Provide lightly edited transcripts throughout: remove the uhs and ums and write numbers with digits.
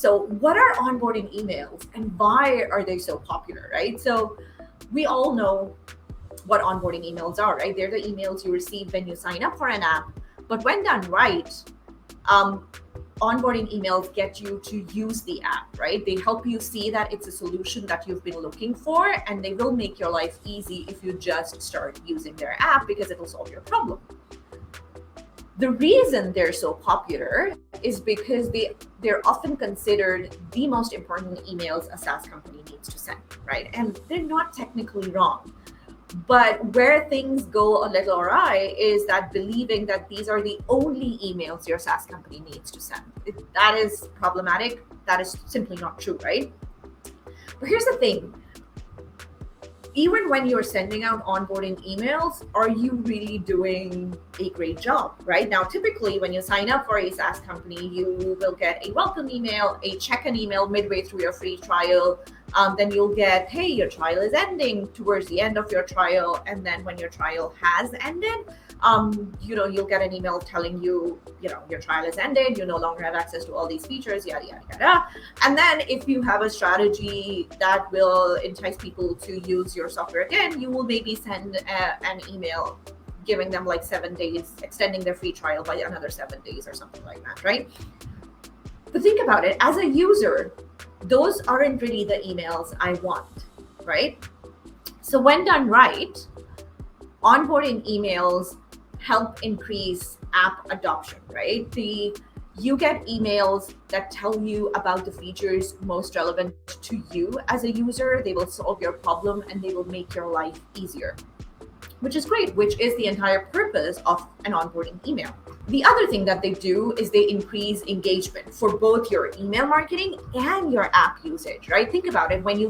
So what are onboarding emails and why are they so popular, right? So we all know what onboarding emails are, right? They're the emails you receive when you sign up for an app. But when done right, onboarding emails get you to use the app, right? They help you see that it's a solution that you've been looking for, and they will make your life easy if you just start using their app because it will solve your problem. The reason they're so popular is because they're often considered the most important emails a SaaS company needs to send, right? And they're not technically wrong. But where things go a little awry is that believing that these are the only emails your SaaS company needs to send. That is problematic. That is simply not true, right? But here's the thing. Even when you're sending out onboarding emails, are you really doing a great job, right? Now, typically when you sign up for a SaaS company, you will get a welcome email, a check-in email midway through your free trial. Then you'll get, hey, your trial is ending towards the end of your trial. And then when your trial has ended, you'll get an email telling you, your trial is ended, you no longer have access to all these features, yada, yada, yada. And then if you have a strategy that will entice people to use your software again, you will maybe send an email giving them like 7 days, extending their free trial by another 7 days or something like that, right? But think about it, as a user, those aren't really the emails I want, right? So when done right, onboarding emails help increase app adoption, right? You get emails that tell you about the features most relevant to you as a user. They will solve your problem and they will make your life easier, which is great, which is the entire purpose of an onboarding email. The other thing that they do is they increase engagement for both your email marketing and your app usage, right? Think about it. When you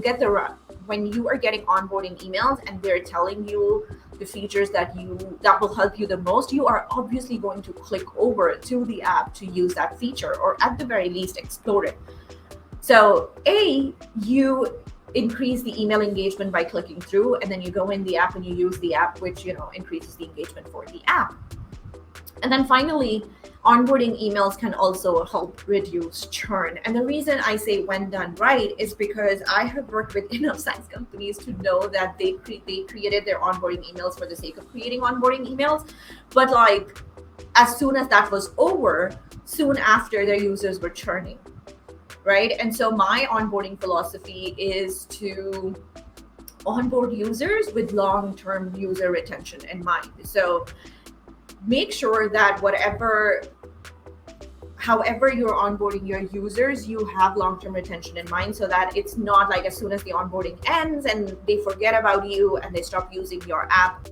are getting onboarding emails and they're telling you the features that will help you the most, you are obviously going to click over to the app to use that feature, or at the very least explore it. So you increase the email engagement by clicking through, and then you go in the app and you use the app, which increases the engagement for the app. And then finally, onboarding emails can also help reduce churn. And the reason I say when done right is because I have worked with enough SaaS companies to know that they created their onboarding emails for the sake of creating onboarding emails. But like, as soon as that was over, soon after, their users were churning, right? And so my onboarding philosophy is to onboard users with long-term user retention in mind. So make sure that however you're onboarding your users, you have long-term retention in mind, so that it's not like as soon as the onboarding ends and they forget about you and they stop using your app,